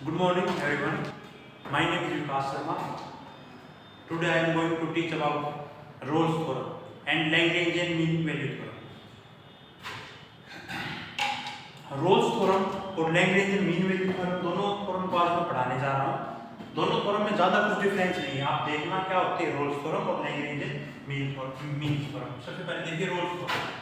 Good morning, everyone. My name is Vikas Sharma. Today I am going to teach about Rolle's theorem and Lagrangian mean value theorem. Rolle's theorem और Lagrangian mean value theorem दोनों theorem को आज मैं पढ़ाने जा रहा हूँ। दोनों थ्योरम में ज़्यादा कुछ डिफरेंस नहीं है। आप देखना क्या होती है Rolle's theorem और Lagrangian mean theorem। सबसे पहले देखिए Rolle's theorem।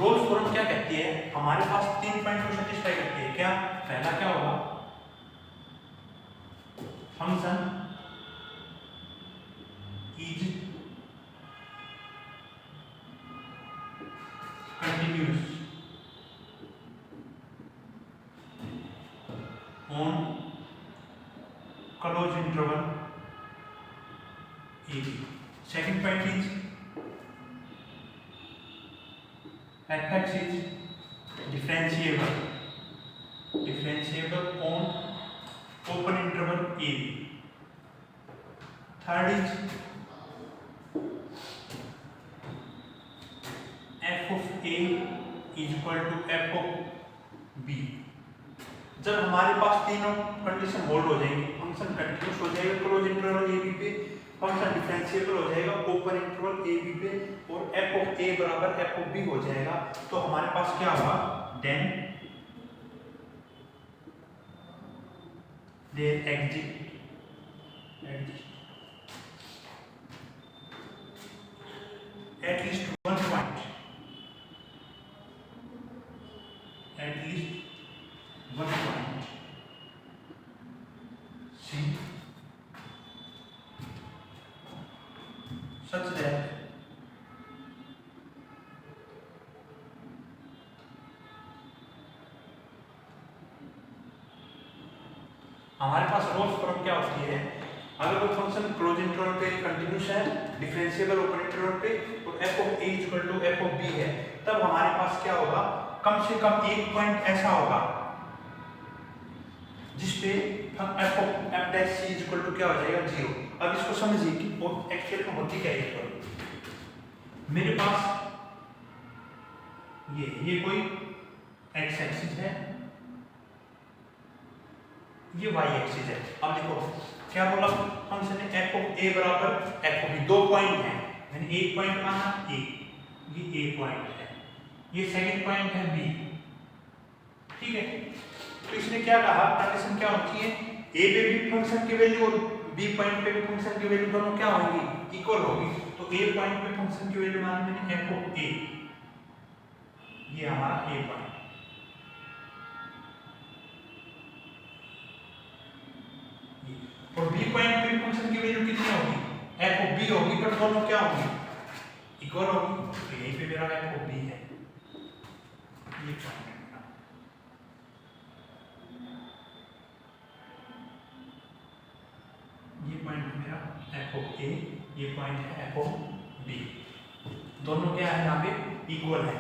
रोल्स थ्योरम क्या कहती है? हमारे पास 3 पॉइंट को सेटिस्फाई करती है। क्या? पहला क्या होगा? Function is continuous on close interval a b. Second point is fx is differentiable on open interval a b. Third is f of a is equal to f of b. जब हमारे पास तीनों condition hold हो जाएंगी, function continuous हो जाएगा close interval a b पे, function differentiable हो जाएगा ओपन इंटरवल ए बी पे, और f ऑफ a बराबर f ऑफ b हो जाएगा, तो हमारे पास क्या होगा? Then there exist at least one point C such that हमारे पास रोल्स थ्योरम क्या होती है? अगर कोई फंक्शन क्लोज इंटरवल पे कंटिन्यूअस है, डिफरेंशिएबल ओपन इंटरवल पे, और f of a equal to f of b है, तब हमारे पास क्या होगा? कम से कम एक पॉइंट ऐसा होगा जिस पे f of f dash c equal to क्या हो जाएगा? 0। अब इसको समझिए कि एक्चुअल में होती क्या है। मेरे पास ये कोई x एक्सिस है, ये y एक्सिस है। अब देखो क्या बोला फंक्शन है? f ऑफ a बराबर f ऑफ b। दो पॉइंट है, यानी एक पॉइंट कहां है? ये a पॉइंट है, ये सेकंड पॉइंट है b। ठीक है, तो इसने क्या कहा? कंडीशन क्या होती है? a पे भी फंक्शन की वैल्यू और b पॉइंट पे भी फंक्शन की वैल्यू दोनों क्या होंगी? इक्वल होगी। तो a पॉइंट पे फंक्शन की वैल्यू मानी मैंने f ऑफ a, ये हमारा a पॉइंट, और b पॉइंट पे फंक्शन की वैल्यू कितनी होगी? f ऑफ b होगी, पर दोनों क्या होंगी? इक्वल होगी। तो यहीं पे मेरा f ऑफ b है, ये पॉइंट है मेरा। ये पॉइंट मेरा f ऑफ a, ये पॉइंट है f ऑफ b। दोनों क्या है? यहाँ पे इक्वल है।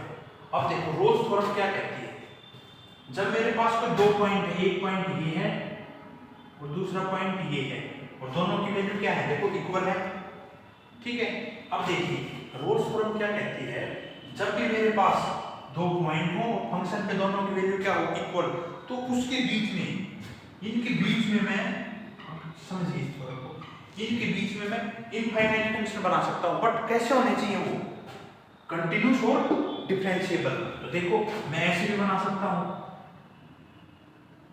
अब देखो रोल्स थ्योरम क्या कहती है? जब मेरे पास कोई दो पॉइंट है, एक पॉइंट ये है और दूसरा पॉइंट ये है, और दोनों की वैल्यू क्या है? देखो इक्वल है। ठीक है, अब देखिए रोल्स थ्योरम क्या कहती है? जब भी मेरे पास दो पॉइंट हो, फंक्शन पे दोनों की वैल्यू क्या हो? इक्वल, तो उसके बीच में, इनके बीच में मैं, समझिए इस थ्योरम को, इनके बीच में मैं इनफाइनाइट फंक्शन बना सकता हूं, बट कैसे होने चाहिए वो? कंटिन्यूअस और डिफरेंशिएबल। तो देखो मैं ऐसे भी बना सकता हूं,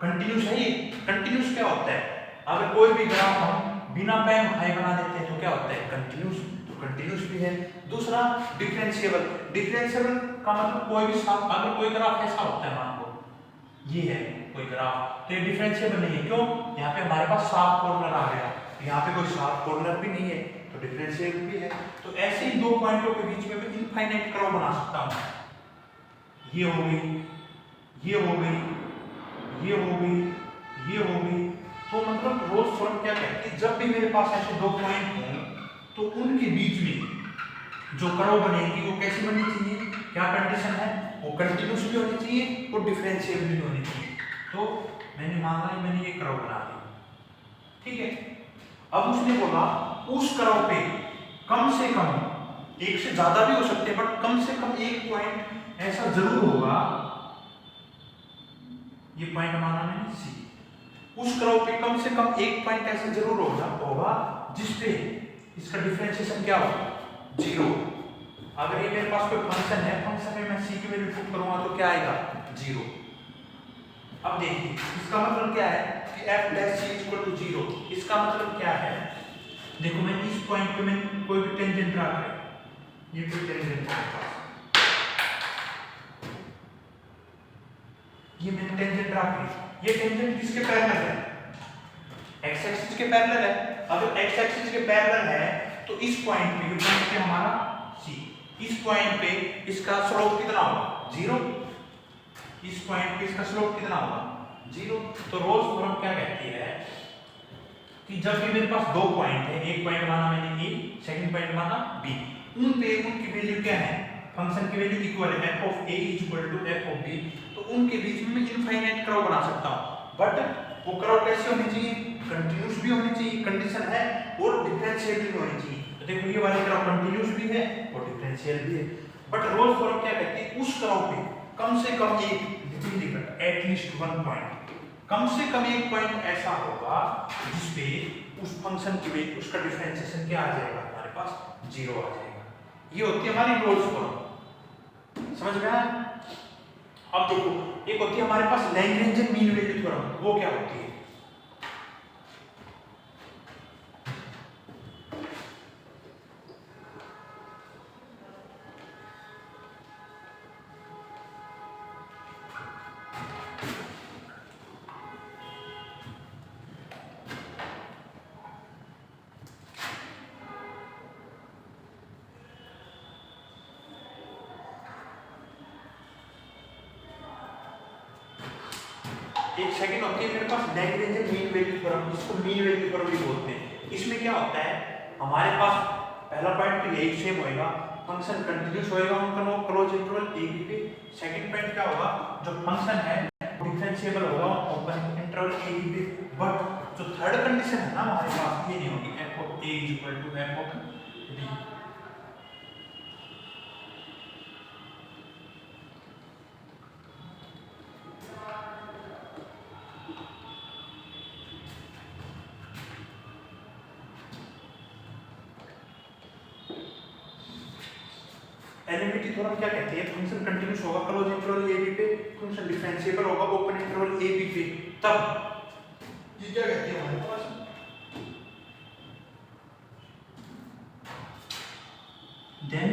कंटिन्यूअस है ये। कंटिन्यूअस क्या होता है? अगर कोई भी ग्राफ हम बिना पैन खाए बना देते हैं तो क्या होता है? कंटिन्यूअस। तो कंटिन्यूअस भी है। दूसरा डिफरेंशिएबल। डिफरेंशिएबल का मतलब कोई भी साफ, अगर कोई ग्राफ ऐसा होता है, मान लो ये है कोई ग्राफ, तो ये डिफरेंशिएबल नहीं है। क्यों? यहाँ पे हमारे पास शार्प कॉर्नर आ गया, यहाँ पे कोई शार्प कॉर्नर भी नहीं है, तो डिफरेंशिएबल भी है। तो ऐसे ही दो पॉइंटों के बीच में मैं इनफाइनाइट कर्व बना सकता हूँ। ये हो गई, ये हो गई, ये हो गई, ये हो गई। तो मतलब रोल्स थ्योरम क्या कहती है? जब भी मेरे पास ऐसे दो पॉइंट हों, तो उनके बीच में जो कर्व बनेगी वो कैसी बननी चाहिए? क्या कंडीशन है? वो कंटिन्यूअस भी होनी चाहिए और डिफरेंशिएबल भी होनी चाहिए। तो मैंने माना, मैंने ये कर्व बना दिया। ठीक है, अब उसने बोला उस कर्व पे कम से कम, एक से ज्यादा भी हो सकते हैं बट कम से कम एक पॉइंट ऐसा जरूर होगा, ये पॉइंट माना मैंने सी, उस कर्व पे कम से कम एक पॉइंट ऐसा जरूर होगा जिसपे इसका डिफरेंशिएशन क्या होगा, जीरो। अगर ये मेरे पास कोई फंक्शन है, फंक्शन में मैं सी की वैल्यू पुट करूंगा तो क्या आएगा, जीरो। अब देखिए इसका मतलब क्या है कि f dash c equal to 0। इसका मतलब क्या है, देखो मैं इस पॉइंट पे मैं कोई भी टेंजेंट ड्रा करें, ये कोई टेंजेंट है, ये मैंने टेंजेंट ड्रा की, ये टेंजेंट किसके पैरेलल है, x एक्सिस के पैरेलल है। अगर x एक्सिस के पैरेलल है तो इस पॉइंट पे, ये पॉइंट पे हमारा c, इस पॉइंट पे इसका स्लोप कितना होगा, जीरो। इस पॉइंट पे इसका स्लोप कितना होगा, जीरो। तो रोल्स थ्योरम क्या कहती है कि जब भी मेरे पास दो पॉइंट है, एक पॉइंट माना मैंने ए, सेकंड पॉइंट माना बी, उन पे उनकी वैल्यू क्या है, फंक्शन की वैल्यू इक्वल है, f of a equal to f of b, तो उनके बीच में मैं इनफाइनाइट कर्व बना सकता हूं। बट वो कर्व कैसी होनी चाहिए, कंटीन्यूअस भी होनी चाहिए, कंडीशन है, और डिफरेंशियल भी होनी चाहिए। तो देखो ये वाली कर्व कंटीन्यूअस भी है और डिफरेंशियल भी है। बट रोल्स थ्योरम क्या कहती है, उस कर्व पे कम से कम एक, एटलीस्ट वन पॉइंट, कम से कम एक पॉइंट ऐसा होगा जिसपे उस फंक्शन की वैल्यू, उसका डिफरेंशिएशन क्या आ जाएगा, हमारे पास जीरो आ जाएगा। ये होती है हमारी रोल्स थ्योरम, समझ में आया। अब देखो एक होती है हमारे पास लैग्रेंजियन मीन वैल्यू थ्योरम, वो क्या होती है, एक सेकंड होती है मेरे पास लैग्रेंजियन मीन वैल्यू थ्योरम, जिसको मीन वैल्यू थ्योरम भी बोलते हैं। इसमें क्या होता है, हमारे पास पहला पॉइंट तो यही सेम होएगा, फंक्शन कंटीन्यूअस होएगा उनका no close interval a b पे। सेकंड पॉइंट क्या होगा, जो फंक्शन है डिफरेंशिएबल होगा ओपन इंटरवल a b पे। बट जो थर्ड कंडीशन है ना हमारे पास, ये नहीं होगी, f of a equal to f of b। एलिमिटी थ्योरम क्या कहती है, फंक्शन कंटीन्यूअस होगा क्लोज इंटरवल a b पे, फंक्शन डिफरेंशिएबल होगा ओपन इंटरवल a b पे, तब ये क्या कहती है हमारे पास, then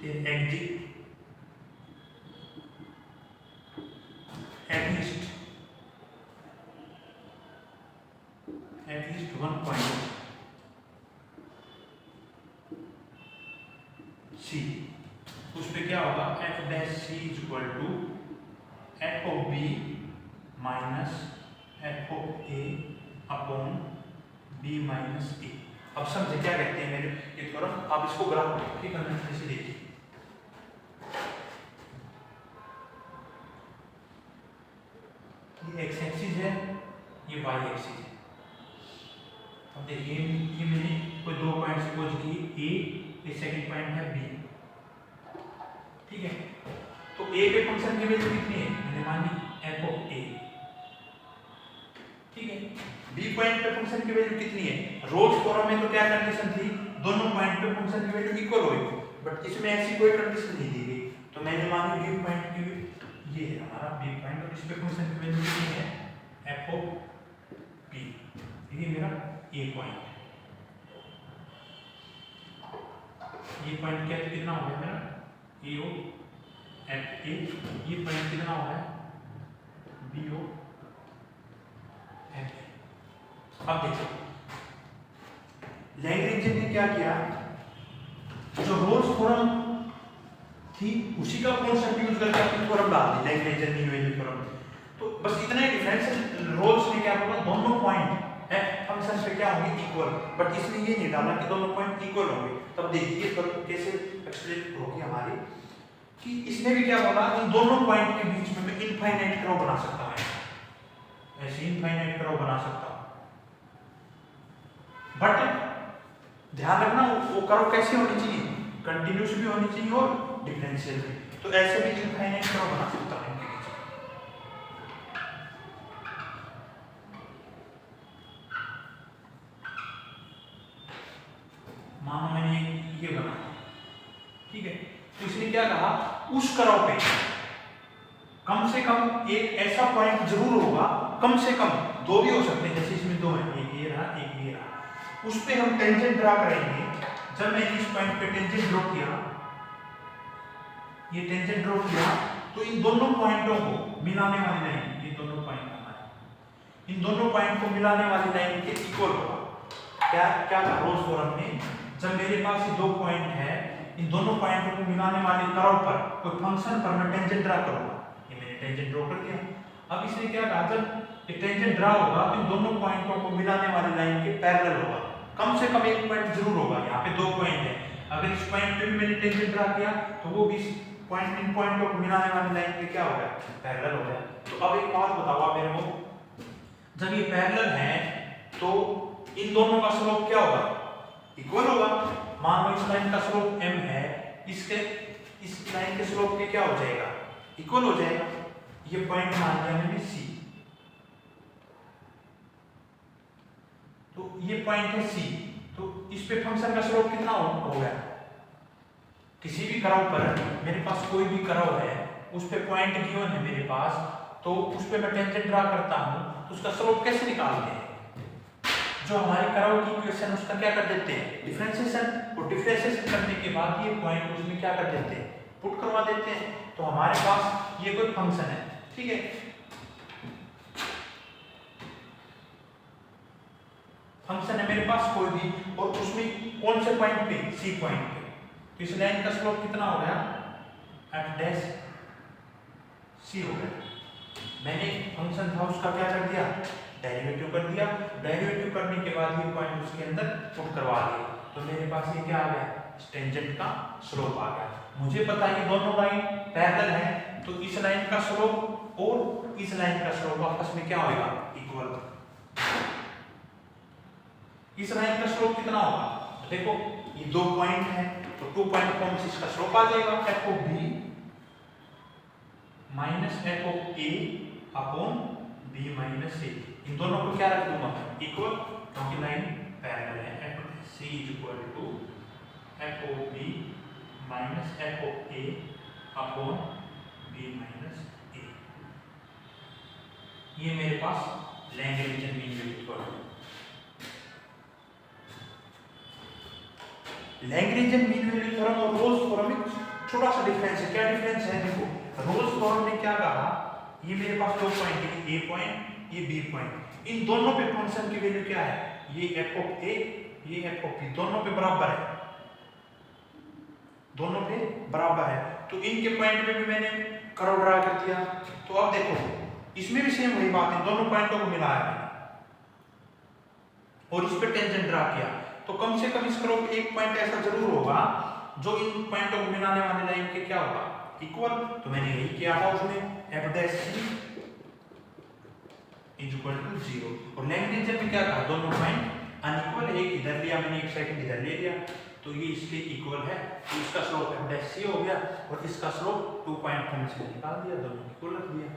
there exist at least one point c, उस पे क्या होगा, f dash c equal to f of b minus f of a upon b minus a। अब समझे क्या कहते हैं मेरे ये थ्योरम, आप इसको ग्राफ ठीक करना कैसे देखिए, ये x एक्सिस है, ये y एक्सिस है। अब देखिए ये मैंने कोई दो पॉइंट सपोज की a, ये सेकंड पॉइंट है b, ठीक है। तो a पे फंक्शन की वैल्यू कितनी है, मैंने मानी f ऑफ a, ठीक है। b पॉइंट पे फंक्शन की वैल्यू कितनी है, रोल्स थ्योरम में तो क्या कंडीशन थी, दोनों पॉइंट पे फंक्शन की वैल्यू इक्वल होगी, बट इसमें ऐसी कोई कंडीशन नहीं दी गई। तो मैंने मानी b पॉइंट की, ये है हमारा b पॉइंट, और इस पे फंक्शन की वैल्यू कितनी है, f ऑफ b, ये मेरा a पॉइंट, ये पॉइंट क्या कितना हो गया मेरा a o f a, ये पॉइंट कितना हो गया b o f। अब देखो लैग्रेंजियन ने क्या किया, जो रोल्स थ्योरम थी उसी का कॉन्सेप्ट यूज करके अपनी थ्योरम डाल दी, लैग्रेंजियन मीन वैल्यू थ्योरम। तो बस इतना ही डिफरेंस, रोल्स ने क्या बोला, दोनों पॉइंट है फंक्शन पे क्या होंगे, इक्वल, बट इसने ये नहीं डाला कि दोनों पॉइंट इक्वल होंगे। तब देखिए कैसे एक्सप्लेन होगी हमारी, कि इसने भी क्या बोला, इन दोनों पॉइंट के बीच में मैं इनफाइनाइट कर्व बना सकता हूं, ऐसे इनफाइनाइट कर्व बना सकता हूं। बट ध्यान रखना वो कर्व कैसी होनी चाहिए, कंटिन्यूस भी होनी चाहिए और डिफरेंशियल भी। तो ऐसे भी इनफाइनाइट कर्व बना सकता है इनके बीच। मानो मैंने ये बना, ठीक है, तो इसने क्या कहा, उस कर्व पे कम से कम एक ऐसा पॉइंट जरूर होगा, कम से कम दो भी हो सकते हैं, जैसे इसमें दो है, एक ये रहा एक ये रहा, उस पे हम टेंजेंट ड्रा करेंगे। जब मैंने इस पॉइंट पे टेंजेंट ड्रॉ किया, ये टेंजेंट ड्रॉ किया, तो इन दोनों पॉइंटों को मिलाने वाली लाइन, ये दोनों पॉइंट हमारे, इन दोनों पॉइंट को मिलाने वाली लाइन के इक्वल होगा। क्या क्या रोज फॉर्म में, जब मेरे पास ये दो पॉइंट है, इन दोनों पॉइंटों को मिलाने वाले कर्व पर कोई फंक्शन पर मैं टेंजेंट ड्रा करूंगा। ये मैंने टेंजेंट ड्रॉ कर दिया। अब इसने क्या कहा, जब ये टेंजेंट ड्रा होगा तो इन दोनों पॉइंटों को मिलाने वाली लाइन के पैरेलल होगा, कम से कम एक पॉइंट जरूर होगा। यहाँ पे दो पॉइंट है, अगर इस पॉइंट पे भी मैंने टेंजेंट ड्रा किया तो वो भी पॉइंट, इन पॉइंटों को मिलाने वाली लाइन पे क्या हो गया, पैरेलल हो गया। तो अब एक बात बताओ आप मेरे को, जब ये पैरेलल है तो इन दोनों का स्लोप क्या होगा, इक्वल होगा। मान लो इस लाइन का स्लोप m है, इसके इस लाइन के स्लोप के क्या हो जाएगा, इक्वल हो जाएगा। ये पॉइंट मान लिया मैंने c, तो ये पॉइंट है c, तो इस पे फंक्शन का स्लोप कितना हो गया, किसी भी कर्व पर मेरे पास कोई भी कर्व है, उस पे पॉइंट गिवन है मेरे पास, तो उस पे मैं टेंजेंट ड्रा करता हूं, तो उसका स्लोप कैसे निकालते हैं, जो हमारे कर्व की इक्वेशन उसका क्या कर देते हैं, डिफरेंशिएशन, और डिफरेंशिएशन करने के बाद ये पॉइंट उसमें क्या कर देते हैं, पुट करवा देते हैं। तो हमारे पास ये कोई फंक्शन है, ठीक है, फंक्शन है मेरे पास कोई भी, और उसमें कौन से पॉइंट पे, सी पॉइंट पे, तो इस लाइन का स्लोप कितना हो गया, एफ डैश सी हो गया। मैंने फंक्शन था उसका क्या कर दिया, डेरिवेटिव कर दिया, डेरिवेटिव करने के बाद ये पॉइंट उसके अंदर पुट करवा दिया, तो मेरे पास ये क्या आ गया, टेंजेंट का स्लोप आ गया। मुझे पता है ये दोनों लाइन पैरेलल है, तो इस लाइन का स्लोप और इस लाइन का स्लोप आपस में क्या होगा, इक्वल। इस लाइन का स्लोप कितना होगा, देखो ये दो पॉइंट है, तो 2 पॉइंट कौन सी, इसका स्लोप आ जाएगा f of b minus f of a upon b minus a. इन दोनों को क्या रख दूंगा, इक्वल, क्योंकि लाइन पैरेलल है। F of c is equal to f of b minus f of a upon b minus a. ये मेरे पास Lagrangian mean value theorem. Lagrangian mean value theorem और रोल्स थ्योरम में छोटा सा डिफरेंस है। क्या डिफरेंस है, देखो रोल्स थ्योरम ने क्या कहा, ये मेरे पास दो पॉइंट है, ए पॉइंट ये बी पॉइंट, इन दोनों पे फंक्शन की वैल्यू क्या है, ये एफ ऑफ ए ये एफ ऑफ बी, दोनों पे बराबर है, दोनों पे बराबर है। तो इनके पॉइंट पे भी मैंने कर्व ड्रा कर दिया। तो अब देखो इसमें भी सेम वही बात है, दोनों पॉइंटों को मिलाया मैंने और इस पे टेंजेंट ड्रा किया, तो कम से कम इस कर्व पे एक पॉइंट ऐसा जरूर होगा जो इन पॉइंटों को मिलाने वाले लाइन के क्या होगा, इक्वल। तो मैंने यही किया था उसमें, F dash C is equal to 0। और लैग्रेंजियन में क्या कहा, दोनों पॉइंट अनइक्वल, एक इधर लिया मैंने, एक सेकंड इधर ले लिया, तो ये इसके इक्वल है, तो इसका स्लोप एफ डैश सी हो गया और इसका स्लोप 2 पॉइंट हमने से निकाल दिया, दोनों इक्वल रख दिया।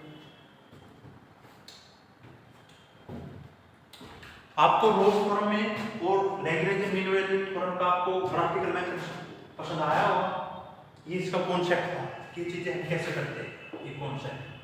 आपको रोल्स थ्योरम में और लैग्रेंजियन मीन वैल्यू थ्योरम का आपको ग्राफिकल मेथड पसंद आया होगा। ये इसका कॉन्सेप्ट था कि चीजें कैसे करते हैं, ये कॉन्सेप्ट।